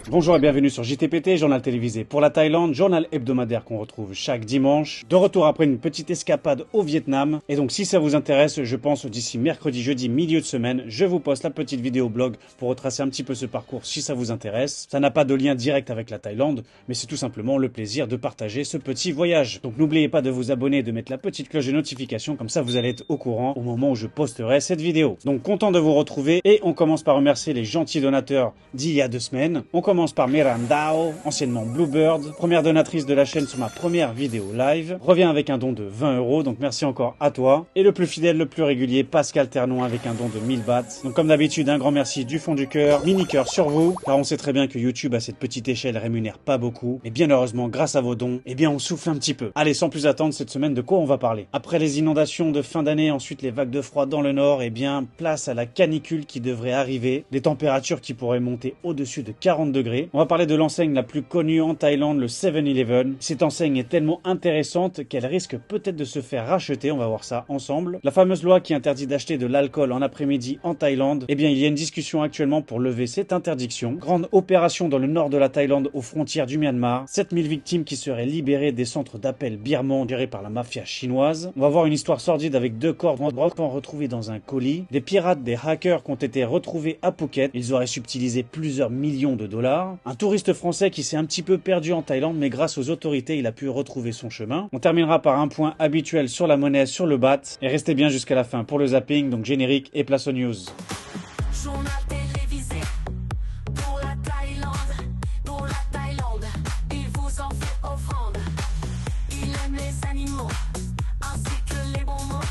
Bonjour et bienvenue sur JTPT, journal télévisé pour la Thaïlande, journal hebdomadaire qu'on retrouve chaque dimanche. De retour après une petite escapade au Vietnam. Et donc si ça vous intéresse, je pense d'ici mercredi, jeudi, milieu de semaine, je vous poste la petite vidéo blog pour retracer un petit peu ce parcours si ça vous intéresse. Ça n'a pas de lien direct avec la Thaïlande, mais c'est tout simplement le plaisir de partager ce petit voyage. Donc n'oubliez pas de vous abonner et de mettre la petite cloche de notification, comme ça vous allez être au courant au moment où je posterai cette vidéo. Donc content de vous retrouver et on commence par remercier les gentils donateurs d'il y a 2 semaines. On commence par Mirandao, anciennement Bluebird, première donatrice de la chaîne sur ma première vidéo live, revient avec un don de 20 €, donc merci encore à toi. Et le plus fidèle, le plus régulier, Pascal Ternon avec un don de 1000 bahts. Donc comme d'habitude, un grand merci du fond du cœur, mini cœur sur vous, car on sait très bien que YouTube à cette petite échelle rémunère pas beaucoup, mais bien heureusement, grâce à vos dons, eh bien on souffle un petit peu. Allez, sans plus attendre, cette semaine, de quoi on va parler? Après les inondations de fin d'année, ensuite les vagues de froid dans le nord, eh bien place à la canicule qui devrait arriver, des températures qui pourraient monter au-dessus de 40 degrés. On va parler de l'enseigne la plus connue en Thaïlande, le 7-Eleven. Cette enseigne est tellement intéressante qu'elle risque peut-être de se faire racheter, on va voir ça ensemble. La fameuse loi qui interdit d'acheter de l'alcool en après-midi en Thaïlande, eh bien il y a une discussion actuellement pour lever cette interdiction. Grande opération dans le nord de la Thaïlande aux frontières du Myanmar. 7000 victimes qui seraient libérées des centres d'appel birmans gérés par la mafia chinoise. On va voir une histoire sordide avec 2 corps retrouvés dans un colis. Des pirates, des hackers qui ont été retrouvés à Phuket. Ils auraient subtilisé plusieurs millions de dollars. Un touriste français qui s'est un petit peu perdu en Thaïlande, mais grâce aux autorités, il a pu retrouver son chemin. On terminera par un point habituel sur la monnaie, sur le baht. Et restez bien jusqu'à la fin pour le zapping, donc générique et place aux news. Journal télévisé pour la Thaïlande, il vous en fait offrande. Il aime les animaux, ainsi que les bons mots.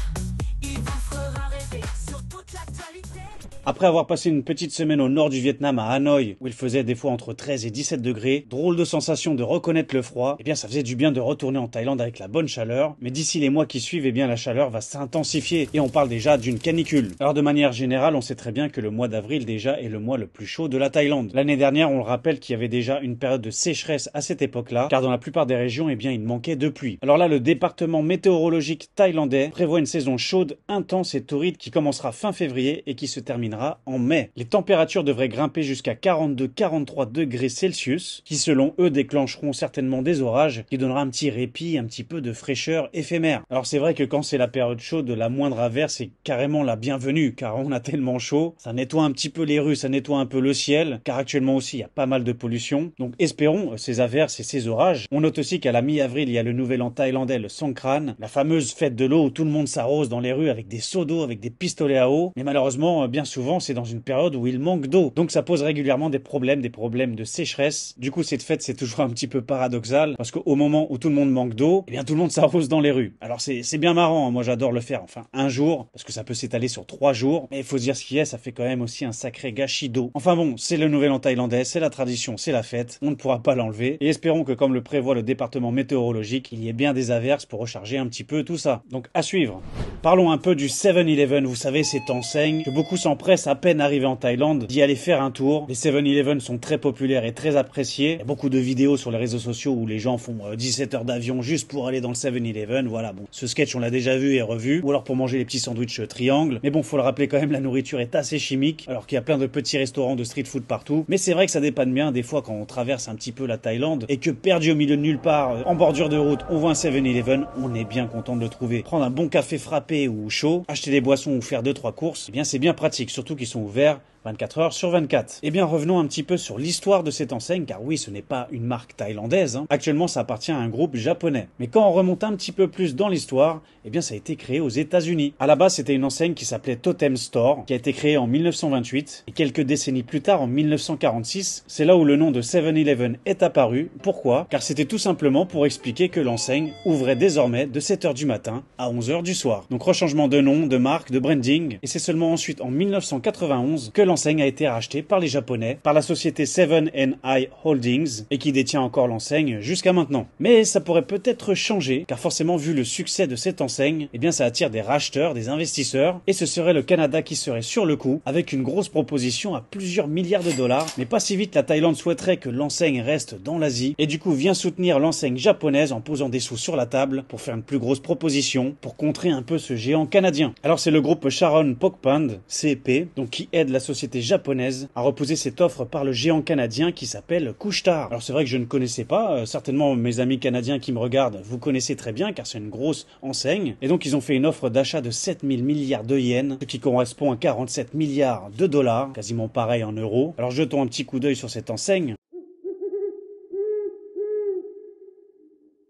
Il vous fera rêver sur toute l'actualité. Après avoir passé une petite semaine au nord du Vietnam à Hanoï, où il faisait des fois entre 13 et 17 degrés, drôle de sensation de reconnaître le froid, eh bien ça faisait du bien de retourner en Thaïlande avec la bonne chaleur, mais d'ici les mois qui suivent, eh bien la chaleur va s'intensifier, et on parle déjà d'une canicule. Alors de manière générale, on sait très bien que le mois d'avril déjà est le mois le plus chaud de la Thaïlande. L'année dernière, on le rappelle qu'il y avait déjà une période de sécheresse à cette époque-là, car dans la plupart des régions, eh bien il manquait de pluie. Alors là, le département météorologique thaïlandais prévoit une saison chaude, intense et torride qui commencera fin février et qui se terminera en mai. Les températures devraient grimper jusqu'à 42-43 degrés Celsius, qui selon eux déclencheront certainement des orages, qui donnera un petit répit, un petit peu de fraîcheur éphémère. Alors c'est vrai que quand c'est la période chaude, la moindre averse est carrément la bienvenue, car on a tellement chaud, ça nettoie un petit peu les rues, ça nettoie un peu le ciel, car actuellement aussi il y a pas mal de pollution. Donc espérons ces averses et ces orages. On note aussi qu'à la mi-avril, il y a le nouvel an thaïlandais, le Songkran, la fameuse fête de l'eau où tout le monde s'arrose dans les rues avec des seaux d'eau, avec des pistolets à eau. Mais malheureusement, bien souvent, c'est dans une période où il manque d'eau. Donc ça pose régulièrement des problèmes de sécheresse. Du coup, cette fête, c'est toujours un petit peu paradoxal, parce qu'au moment où tout le monde manque d'eau, eh bien tout le monde s'arrose dans les rues. Alors c'est bien marrant, hein. Moi j'adore le faire, enfin un jour, parce que ça peut s'étaler sur 3 jours, mais il faut se dire ce qui est, ça fait quand même aussi un sacré gâchis d'eau. Enfin bon, c'est le nouvel an thaïlandais, c'est la tradition, c'est la fête, on ne pourra pas l'enlever, et espérons que comme le prévoit le département météorologique, il y ait bien des averses pour recharger un petit peu tout ça. Donc à suivre. Parlons un peu du 7-Eleven, vous savez, cette enseigne que beaucoup s'empressent à peine arrivés en Thaïlande d'y aller faire un tour. Les 7-Eleven sont très populaires et très appréciés. Il y a beaucoup de vidéos sur les réseaux sociaux où les gens font 17 heures d'avion juste pour aller dans le 7-Eleven. Voilà, bon, ce sketch on l'a déjà vu et revu, ou alors pour manger les petits sandwichs triangles. Mais bon, faut le rappeler quand même, la nourriture est assez chimique, alors qu'il y a plein de petits restaurants de street food partout. Mais c'est vrai que ça dépanne bien des fois quand on traverse un petit peu la Thaïlande et que perdu au milieu de nulle part, en bordure de route, on voit un 7-Eleven, on est bien content de le trouver. Prendre un bon café frappé ou chaud, acheter des boissons ou faire 2-3 courses, eh bien c'est bien pratique, surtout qu'ils sont ouverts 24 heures sur 24. Eh bien, revenons un petit peu sur l'histoire de cette enseigne, car oui, ce n'est pas une marque thaïlandaise, hein. Actuellement, ça appartient à un groupe japonais. Mais quand on remonte un petit peu plus dans l'histoire, eh bien, ça a été créé aux États-Unis. À la base, c'était une enseigne qui s'appelait Totem Store, qui a été créée en 1928, et quelques décennies plus tard, en 1946, c'est là où le nom de 7-Eleven est apparu. Pourquoi? Car c'était tout simplement pour expliquer que l'enseigne ouvrait désormais de 7 heures du matin à 11 heures du soir. Donc, rechangement de nom, de marque, de branding, et c'est seulement ensuite, en 1991, que l'enseigne a été rachetée par les Japonais, par la société 7&i Holdings, et qui détient encore l'enseigne jusqu'à maintenant. Mais ça pourrait peut-être changer, car forcément vu le succès de cette enseigne, eh bien ça attire des racheteurs, des investisseurs, et ce serait le Canada qui serait sur le coup, avec une grosse proposition à plusieurs milliards de dollars. Mais pas si vite, la Thaïlande souhaiterait que l'enseigne reste dans l'Asie, et du coup vient soutenir l'enseigne japonaise en posant des sous sur la table pour faire une plus grosse proposition, pour contrer un peu ce géant canadien. Alors c'est le groupe Charon Pokphand, CP, donc qui aide la société société japonaise a reposé cette offre par le géant canadien qui s'appelle Couche-Tard. Alors c'est vrai que je ne connaissais pas, certainement mes amis canadiens qui me regardent, vous connaissez très bien car c'est une grosse enseigne. Et donc ils ont fait une offre d'achat de 7000 milliards de yens, ce qui correspond à 47 milliards de dollars, quasiment pareil en euros. Alors jetons un petit coup d'œil sur cette enseigne.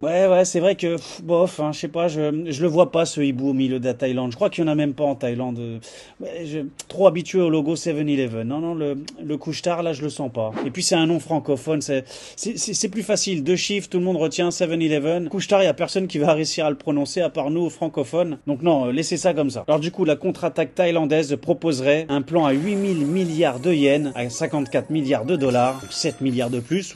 Ouais, c'est vrai que, bof, hein, je sais pas, je le vois pas ce hibou au milieu de la Thaïlande. Je crois qu'il y en a même pas en Thaïlande. Trop habitué au logo 7-Eleven. Non, le couche-tard, là, je le sens pas. Et puis c'est un nom francophone, c'est plus facile. Deux chiffres, tout le monde retient 7-Eleven. Couche-tard, il y a personne qui va réussir à le prononcer à part nous, francophones. Donc non, laissez ça comme ça. Alors du coup, la contre-attaque thaïlandaise proposerait un plan à 8000 milliards de yens, à 54 milliards de dollars, 7 milliards de plus.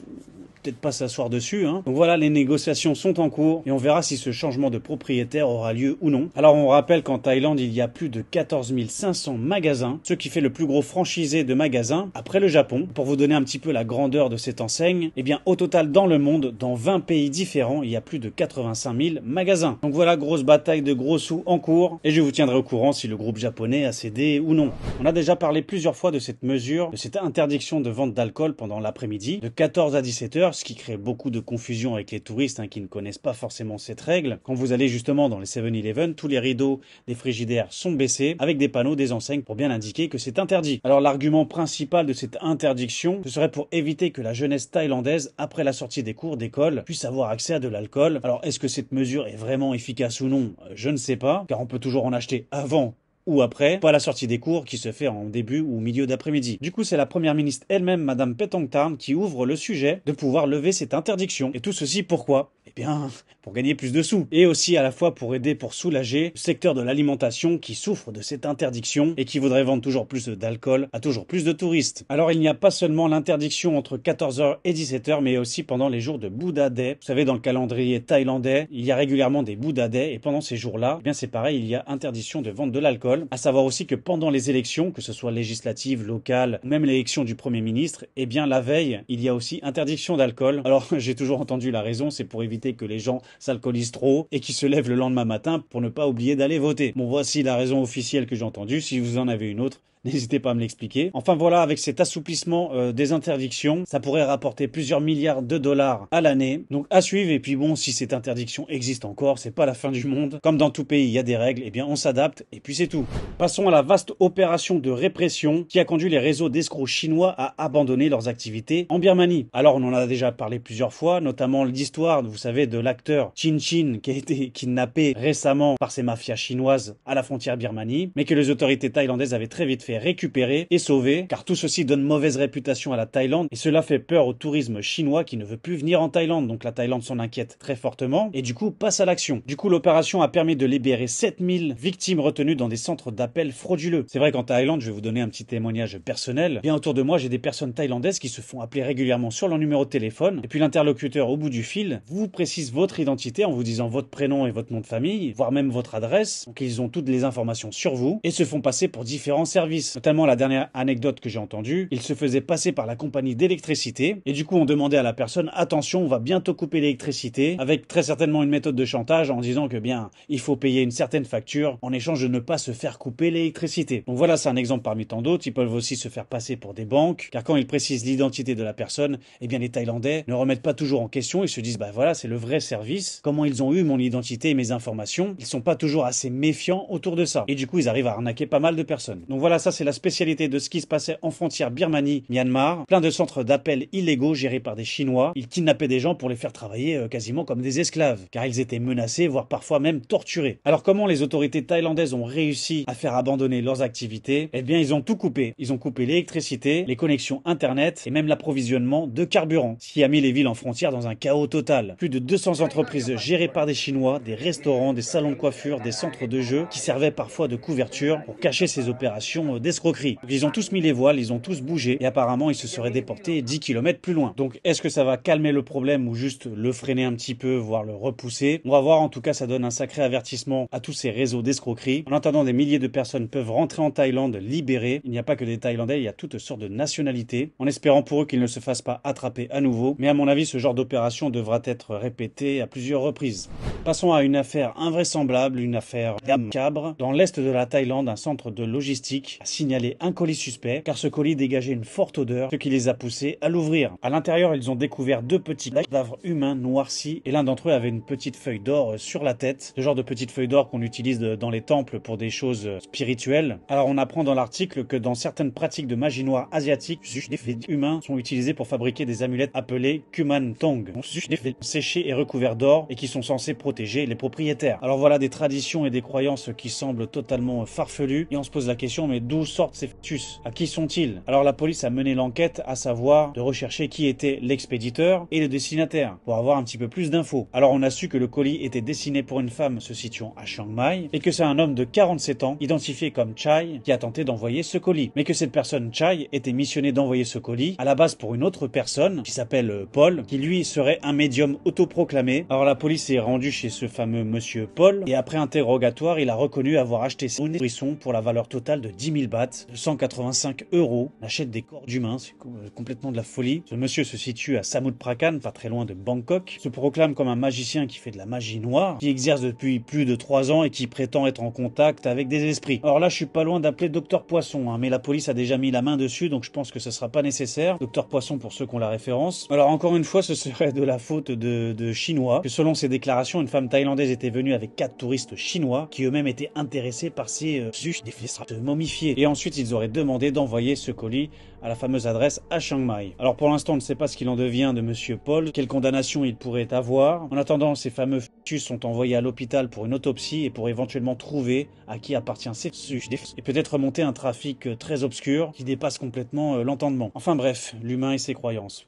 Peut-être pas s'asseoir dessus, hein. Donc voilà, les négociations sont en cours et on verra si ce changement de propriétaire aura lieu ou non. Alors on rappelle qu'en Thaïlande, il y a plus de 14 500 magasins, ce qui fait le plus gros franchisé de magasins après le Japon. Pour vous donner un petit peu la grandeur de cette enseigne, eh bien au total dans le monde, dans 20 pays différents, il y a plus de 85 000 magasins. Donc voilà, grosse bataille de gros sous en cours et je vous tiendrai au courant si le groupe japonais a cédé ou non. On a déjà parlé plusieurs fois de cette mesure, de cette interdiction de vente d'alcool pendant l'après-midi, de 14 à 17 h, ce qui crée beaucoup de confusion avec les touristes qui ne connaissent pas forcément cette règle. Quand vous allez justement dans les 7-Eleven, tous les rideaux des frigidaires sont baissés avec des panneaux, des enseignes pour bien indiquer que c'est interdit. Alors l'argument principal de cette interdiction, ce serait pour éviter que la jeunesse thaïlandaise, après la sortie des cours d'école, puisse avoir accès à de l'alcool. Alors est-ce que cette mesure est vraiment efficace ou non? Je ne sais pas, car on peut toujours en acheter avant ou après, pas la sortie des cours qui se fait en début ou milieu d'après-midi. Du coup, c'est la première ministre elle-même, Madame Paetongtarn, qui ouvre le sujet de pouvoir lever cette interdiction. Et tout ceci pourquoi? Eh bien, pour gagner plus de sous. Et aussi à la fois pour aider, pour soulager le secteur de l'alimentation qui souffre de cette interdiction et qui voudrait vendre toujours plus d'alcool à toujours plus de touristes. Alors il n'y a pas seulement l'interdiction entre 14 h et 17 h, mais aussi pendant les jours de Buddha Day. Vous savez, dans le calendrier thaïlandais, il y a régulièrement des Buddha Day et pendant ces jours-là, eh bien c'est pareil, il y a interdiction de vente de l'alcool. À savoir aussi que pendant les élections, que ce soit législatives, locales, même l'élection du Premier ministre, eh bien la veille, il y a aussi interdiction d'alcool. Alors j'ai toujours entendu la raison, c'est pour éviter que les gens s'alcoolisent trop et qu'ils se lèvent le lendemain matin pour ne pas oublier d'aller voter. Bon, voici la raison officielle que j'ai entendue. Si vous en avez une autre, n'hésitez pas à me l'expliquer. Enfin voilà, avec cet assouplissement des interdictions, ça pourrait rapporter plusieurs milliards de dollars à l'année. Donc à suivre, et puis bon, si cette interdiction existe encore, c'est pas la fin du monde. Comme dans tout pays, il y a des règles, et bien on s'adapte, et puis c'est tout. Passons à la vaste opération de répression qui a conduit les réseaux d'escrocs chinois à abandonner leurs activités en Birmanie. Alors on en a déjà parlé plusieurs fois, notamment l'histoire, vous savez, de l'acteur Chin Chin qui a été kidnappé récemment par ces mafias chinoises à la frontière Birmanie, mais que les autorités thaïlandaises avaient très vite fait récupérer et sauver, car tout ceci donne mauvaise réputation à la Thaïlande et cela fait peur au tourisme chinois qui ne veut plus venir en Thaïlande. Donc la Thaïlande s'en inquiète très fortement et du coup passe à l'action. Du coup l'opération a permis de libérer 7000 victimes retenues dans des centres d'appel frauduleux. C'est vrai qu'en Thaïlande, je vais vous donner un petit témoignage personnel, bien autour de moi j'ai des personnes thaïlandaises qui se font appeler régulièrement sur leur numéro de téléphone et puis l'interlocuteur au bout du fil vous précise votre identité en vous disant votre prénom et votre nom de famille, voire même votre adresse. Donc ils ont toutes les informations sur vous et se font passer pour différents services. Notamment la dernière anecdote que j'ai entendue, il se faisait passer par la compagnie d'électricité et du coup on demandait à la personne attention, on va bientôt couper l'électricité, avec très certainement une méthode de chantage en disant que bien il faut payer une certaine facture en échange de ne pas se faire couper l'électricité. Donc voilà, c'est un exemple parmi tant d'autres. Ils peuvent aussi se faire passer pour des banques, car quand ils précisent l'identité de la personne, eh bien les Thaïlandais ne remettent pas toujours en question, ils se disent bah voilà, c'est le vrai service, comment ils ont eu mon identité et mes informations, ils sont pas toujours assez méfiants autour de ça et du coup ils arrivent à arnaquer pas mal de personnes. Donc voilà, ça c'est la spécialité de ce qui se passait en frontière Birmanie-Myanmar. Plein de centres d'appel illégaux gérés par des Chinois. Ils kidnappaient des gens pour les faire travailler quasiment comme des esclaves, car ils étaient menacés, voire parfois même torturés. Alors comment les autorités thaïlandaises ont réussi à faire abandonner leurs activités? Eh bien ils ont tout coupé. Ils ont coupé l'électricité, les connexions internet et même l'approvisionnement de carburant, ce qui a mis les villes en frontière dans un chaos total. Plus de 200 entreprises gérées par des Chinois, des restaurants, des salons de coiffure, des centres de jeux qui servaient parfois de couverture pour cacher ces opérations d'escroquerie. Ils ont tous mis les voiles, ils ont tous bougé et apparemment ils se seraient déportés 10 km plus loin. Donc est-ce que ça va calmer le problème ou juste le freiner un petit peu, voire le repousser? On va voir, en tout cas ça donne un sacré avertissement à tous ces réseaux d'escroquerie. En attendant, des milliers de personnes peuvent rentrer en Thaïlande libérées. Il n'y a pas que des Thaïlandais, il y a toutes sortes de nationalités, en espérant pour eux qu'ils ne se fassent pas attraper à nouveau. Mais à mon avis, ce genre d'opération devra être répété à plusieurs reprises. Passons à une affaire invraisemblable, une affaire macabre. Dans l'est de la Thaïlande, un centre de logistique a signalé un colis suspect, car ce colis dégageait une forte odeur, ce qui les a poussés à l'ouvrir. À l'intérieur, ils ont découvert 2 petits cadavres humains noircis, et l'un d'entre eux avait une petite feuille d'or sur la tête, ce genre de petite feuille d'or qu'on utilise dans les temples pour des choses spirituelles. Alors on apprend dans l'article que dans certaines pratiques de magie noire asiatique, des faits humains sont utilisés pour fabriquer des amulettes appelées Kuman Tong, des faits séchés et recouverts d'or et qui sont censés protéger les propriétaires. Alors voilà des traditions et des croyances qui semblent totalement farfelues, et on se pose la question, mais d'où sortent ces fœtus? À qui sont-ils? Alors la police a mené l'enquête, à savoir de rechercher qui était l'expéditeur et le destinataire, pour avoir un petit peu plus d'infos. Alors on a su que le colis était destiné pour une femme se situant à Chiang Mai, et que c'est un homme de 47 ans, identifié comme Chai, qui a tenté d'envoyer ce colis. Mais que cette personne Chai était missionnée d'envoyer ce colis à la base pour une autre personne, qui s'appelle Paul, qui lui serait un médium autoproclamé. Alors la police est rendue chez ce fameux monsieur Paul, et après interrogatoire, il a reconnu avoir acheté son nourrisson pour la valeur totale de 10 000 bahts, 185 €. On achète des corps d'humains, c'est complètement de la folie. Ce monsieur se situe à Samut Prakan, pas très loin de Bangkok, se proclame comme un magicien qui fait de la magie noire, qui exerce depuis plus de 3 ans et qui prétend être en contact avec des esprits. Alors là, je suis pas loin d'appeler Docteur Poisson, mais la police a déjà mis la main dessus, donc je pense que ce sera pas nécessaire. Docteur Poisson pour ceux qui ont la référence. Alors encore une fois, ce serait de la faute de Chinois, que selon ses déclarations, une femme thaïlandaise était venue avec 4 touristes chinois, qui eux-mêmes étaient intéressés par ces des fesses momifiés. Et ensuite, ils auraient demandé d'envoyer ce colis à la fameuse adresse à Chiang Mai. Alors pour l'instant, on ne sait pas ce qu'il en devient de monsieur Paul, quelle condamnation il pourrait avoir. En attendant, ces fameux fœtus sont envoyés à l'hôpital pour une autopsie et pour éventuellement trouver à qui appartient ces fœtus et peut-être remonter un trafic très obscur qui dépasse complètement l'entendement. Enfin bref, l'humain et ses croyances.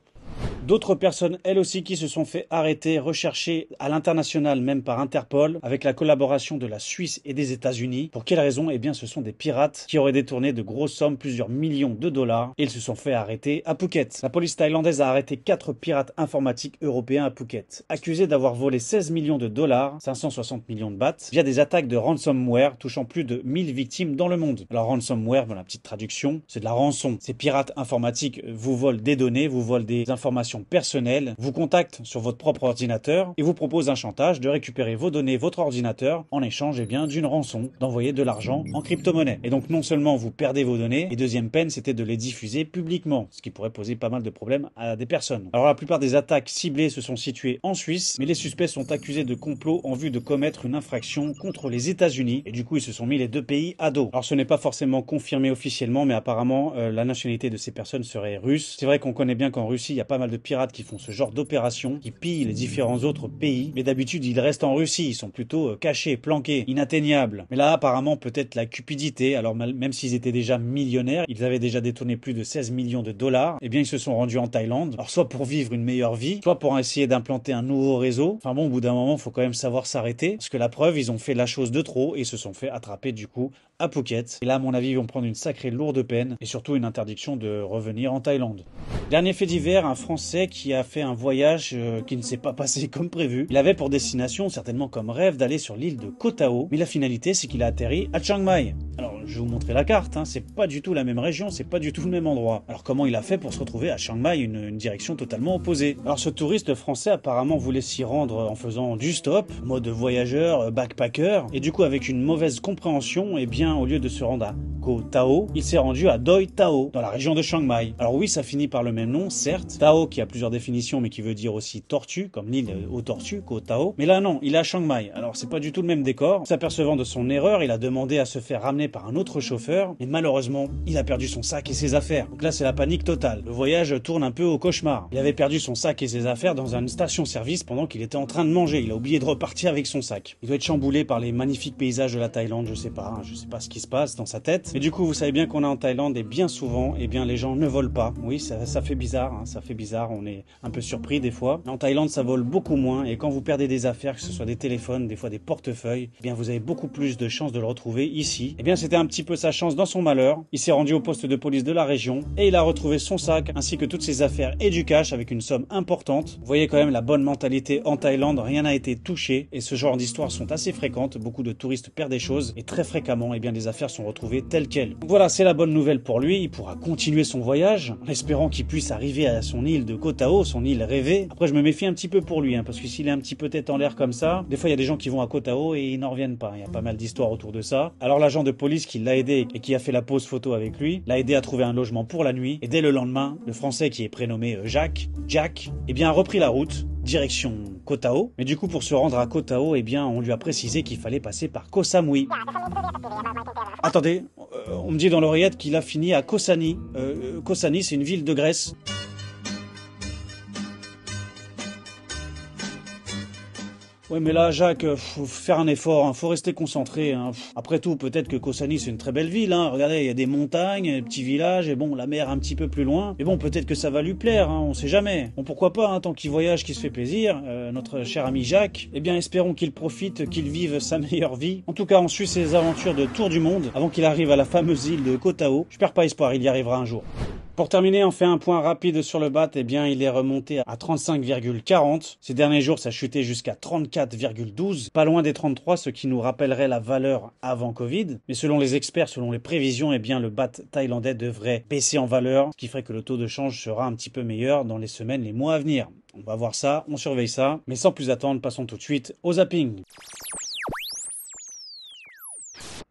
D'autres personnes, elles aussi, qui se sont fait arrêter, rechercher à l'international, même par Interpol, avec la collaboration de la Suisse et des États-Unis. Pour quelle raison? Eh bien, ce sont des pirates qui auraient détourné de grosses sommes, plusieurs millions de dollars, et ils se sont fait arrêter à Phuket. La police thaïlandaise a arrêté 4 pirates informatiques européens à Phuket, accusés d'avoir volé 16 millions de dollars, 560 millions de bahts, via des attaques de ransomware touchant plus de 1000 victimes dans le monde. Alors, ransomware, dans la petite traduction, c'est de la rançon. Ces pirates informatiques vous volent des données, vous volent des informations personnelles, vous contactent sur votre propre ordinateur et vous proposent un chantage de récupérer vos données, votre ordinateur, en échange d'une rançon, d'envoyer de l'argent en crypto-monnaie. Et donc non seulement vous perdez vos données, et deuxième peine, c'était de les diffuser publiquement, ce qui pourrait poser pas mal de problèmes à des personnes. Alors la plupart des attaques ciblées se sont situées en Suisse, mais les suspects sont accusés de complot en vue de commettre une infraction contre les États-Unis, et du coup ils se sont mis les 2 pays à dos. Alors ce n'est pas forcément confirmé officiellement, mais apparemment la nationalité de ces personnes serait russe. C'est vrai qu'on connaît bien qu'en Russie, il y a pas mal de pirates qui font ce genre d'opérations, qui pillent les différents autres pays, mais d'habitude ils restent en Russie, ils sont plutôt cachés, planqués, inatteignables. Mais là apparemment peut-être la cupidité, alors même s'ils étaient déjà millionnaires, ils avaient déjà détourné plus de 16 millions de dollars, et bien ils se sont rendus en Thaïlande, alors soit pour vivre une meilleure vie, soit pour essayer d'implanter un nouveau réseau. Enfin bon, au bout d'un moment, il faut quand même savoir s'arrêter, parce que la preuve, ils ont fait la chose de trop, et se sont fait attraper du coup à Phuket. Et là, à mon avis, ils vont prendre une sacrée lourde peine, et surtout une interdiction de revenir en Thaïlande. Dernier fait divers, un Français qui a fait un voyage qui ne s'est pas passé comme prévu. Il avait pour destination, certainement comme rêve, d'aller sur l'île de Koh Tao, mais la finalité, c'est qu'il a atterri à Chiang Mai. Alors, je vais vous montrer la carte, c'est pas du tout la même région, c'est pas du tout le même endroit. Alors comment il a fait pour se retrouver à Chiang Mai, une direction totalement opposée? Alors ce touriste français apparemment voulait s'y rendre en faisant du stop, mode voyageur, backpacker, et du coup avec une mauvaise compréhension, eh bien au lieu de se rendre à Koh Tao, il s'est rendu à Doi Tao, dans la région de Chiang Mai. Alors oui, ça finit par le même nom, certes, Tao qui a plusieurs définitions mais qui veut dire aussi tortue, comme l'île aux tortues, Koh Tao. Mais là non, il est à Chiang Mai, alors c'est pas du tout le même décor. S'apercevant de son erreur, il a demandé à se faire ramener par un autre chauffeur, et malheureusement, il a perdu son sac et ses affaires. Donc là c'est la panique totale. Le voyage tourne un peu au cauchemar. Il avait perdu son sac et ses affaires dans une station-service pendant qu'il était en train de manger. Il a oublié de repartir avec son sac. Il doit être chamboulé par les magnifiques paysages de la Thaïlande, je sais pas ce qui se passe dans sa tête. Mais du coup, vous savez bien qu'on est en Thaïlande et bien souvent, eh bien les gens ne volent pas. Oui, ça fait bizarre, ça fait bizarre, on est un peu surpris des fois. En Thaïlande, ça vole beaucoup moins et quand vous perdez des affaires, que ce soit des téléphones, des fois des portefeuilles, eh bien vous avez beaucoup plus de chances de le retrouver ici. Eh bien c'était un petit peu sa chance dans son malheur. Il s'est rendu au poste de police de la région et il a retrouvé son sac ainsi que toutes ses affaires et du cash avec une somme importante. Vous voyez quand même la bonne mentalité en Thaïlande, rien n'a été touché et ce genre d'histoires sont assez fréquentes. Beaucoup de touristes perdent des choses et très fréquemment, eh bien, des affaires sont retrouvées telles quelles. Donc voilà, c'est la bonne nouvelle pour lui. Il pourra continuer son voyage en espérant qu'il puisse arriver à son île de Koh Tao, son île rêvée. Après, je me méfie un petit peu pour lui, parce que s'il est un petit peu tête en l'air comme ça, des fois il y a des gens qui vont à Koh Tao et ils n'en reviennent pas. Il y a pas mal d'histoires autour de ça. Alors l'agent de police qui l'a aidé et qui a fait la pause photo avec lui, l'a aidé à trouver un logement pour la nuit. Et dès le lendemain, le Français qui est prénommé Jack, eh bien a repris la route, direction Koh Tao. Mais du coup, pour se rendre à Koh Tao, eh bien, on lui a précisé qu'il fallait passer par Koh Samui. Attendez, on me dit dans l'oreillette qu'il a fini à Koh Sani. Koh Sani, c'est une ville de Grèce. Ouais, mais là, Jacques, faut faire un effort, hein, faut rester concentré. Hein. Après tout, peut-être que Koh Sani, c'est une très belle ville. Hein. Regardez, il y a des montagnes, des petits villages, et bon, la mer un petit peu plus loin. Mais bon, peut-être que ça va lui plaire, hein, on sait jamais. Bon, pourquoi pas, hein, tant qu'il voyage, qu'il se fait plaisir. Notre cher ami Jacques, eh bien, espérons qu'il profite, qu'il vive sa meilleure vie. En tout cas, on suit ses aventures de tour du monde avant qu'il arrive à la fameuse île de Koh Tao. Je perds pas espoir, il y arrivera un jour. Pour terminer, on fait un point rapide sur le BAT. Eh bien, il est remonté à 35,40. Ces derniers jours, ça a chuté jusqu'à 34,12. Pas loin des 33, ce qui nous rappellerait la valeur avant Covid. Mais selon les experts, selon les prévisions, eh bien, le BAT thaïlandais devrait baisser en valeur, ce qui ferait que le taux de change sera un petit peu meilleur dans les semaines, les mois à venir. On va voir ça, on surveille ça. Mais sans plus attendre, passons tout de suite au zapping.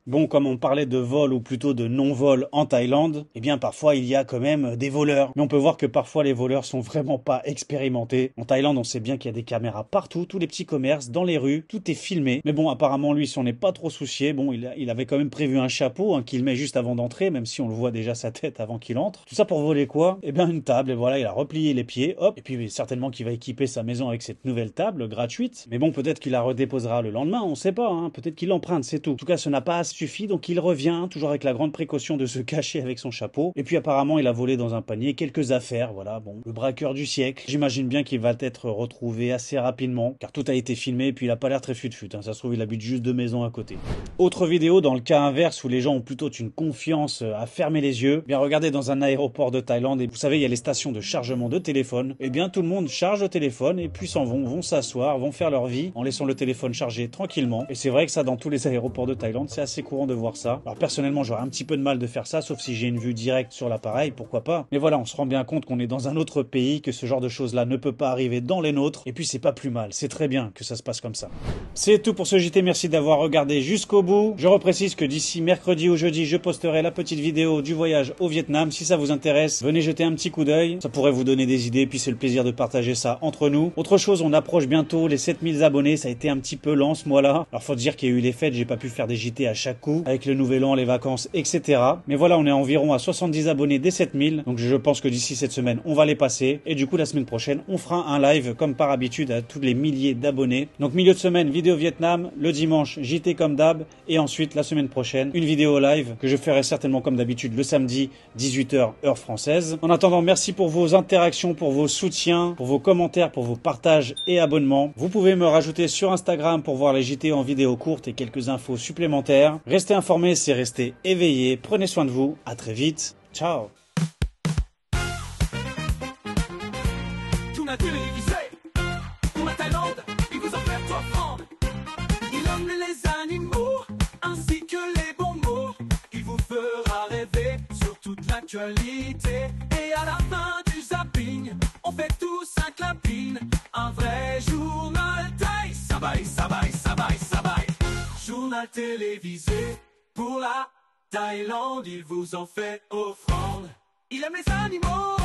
Bon, comme on parlait de vol ou plutôt de non-vol en Thaïlande, eh bien parfois il y a quand même des voleurs. Mais on peut voir que parfois les voleurs sont vraiment pas expérimentés. En Thaïlande, on sait bien qu'il y a des caméras partout, tous les petits commerces, dans les rues, tout est filmé. Mais bon, apparemment lui, s'en est pas trop soucié. Bon, il avait quand même prévu un chapeau qu'il met juste avant d'entrer, même si on le voit déjà sa tête avant qu'il entre. Tout ça pour voler quoi? Eh bien une table, et voilà, il a replié les pieds, hop. Et puis certainement qu'il va équiper sa maison avec cette nouvelle table gratuite. Mais bon, peut-être qu'il la redéposera le lendemain, on sait pas, hein. Peut-être qu'il l'emprunte, c'est tout. En tout cas, ce n'a pas suffi, donc il revient, toujours avec la grande précaution de se cacher avec son chapeau. Et puis apparemment, il a volé dans un panier quelques affaires, voilà, bon, le braqueur du siècle. J'imagine bien qu'il va être retrouvé assez rapidement, car tout a été filmé, et puis il a pas l'air très fut-fut, hein. Ça se trouve, il habite juste 2 maisons à côté. Autre vidéo dans le cas inverse, où les gens ont plutôt une confiance à fermer les yeux. Bien, regardez dans un aéroport de Thaïlande, et vous savez, il y a les stations de chargement de téléphone. Et bien, tout le monde charge le téléphone, et puis s'en vont s'asseoir, vont faire leur vie, en laissant le téléphone chargé tranquillement. Et c'est vrai que ça, dans tous les aéroports de Thaïlande, c'est assez courant de voir ça. Alors personnellement, j'aurais un petit peu de mal de faire ça, sauf si j'ai une vue directe sur l'appareil, pourquoi pas. Mais voilà, on se rend bien compte qu'on est dans un autre pays, que ce genre de choses-là ne peut pas arriver dans les nôtres. Et puis c'est pas plus mal, c'est très bien que ça se passe comme ça. C'est tout pour ce JT, merci d'avoir regardé jusqu'au bout. Je reprécise que d'ici mercredi ou jeudi, je posterai la petite vidéo du voyage au Vietnam. Si ça vous intéresse, venez jeter un petit coup d'œil. Ça pourrait vous donner des idées, puis c'est le plaisir de partager ça entre nous. Autre chose, on approche bientôt les 7000 abonnés, ça a été un petit peu lent ce mois-là. Alors faut dire qu'il y a eu les fêtes, j'ai pas pu faire des JT à chaque coup, avec le nouvel an, les vacances, etc. Mais voilà, on est environ à 70 abonnés des 7000, donc je pense que d'ici cette semaine, on va les passer. Et du coup, la semaine prochaine, on fera un live comme par habitude à tous les milliers d'abonnés. Donc milieu de semaine, vidéo Vietnam, le dimanche, JT comme d'hab, et ensuite la semaine prochaine, une vidéo live que je ferai certainement comme d'habitude le samedi, 18h heure française. En attendant, merci pour vos interactions, pour vos soutiens, pour vos commentaires, pour vos partages et abonnements. Vous pouvez me rajouter sur Instagram pour voir les JT en vidéo courte et quelques infos supplémentaires. Restez informés, c'est rester éveillé. Prenez soin de vous. À très vite. Ciao. Tout n'a télévisé pour la Thaïlande, il vous en fait offrande. Il aime les animaux ainsi que les bons mots. Il vous fera rêver sur toute l'actualité. Et à la fin du zapping, on fait tous un clapping. Un vrai journal Thaï, sabai, sabai, sabai, sabai. Journal télévisé pour la Thaïlande, il vous en fait offrande. Il aime les animaux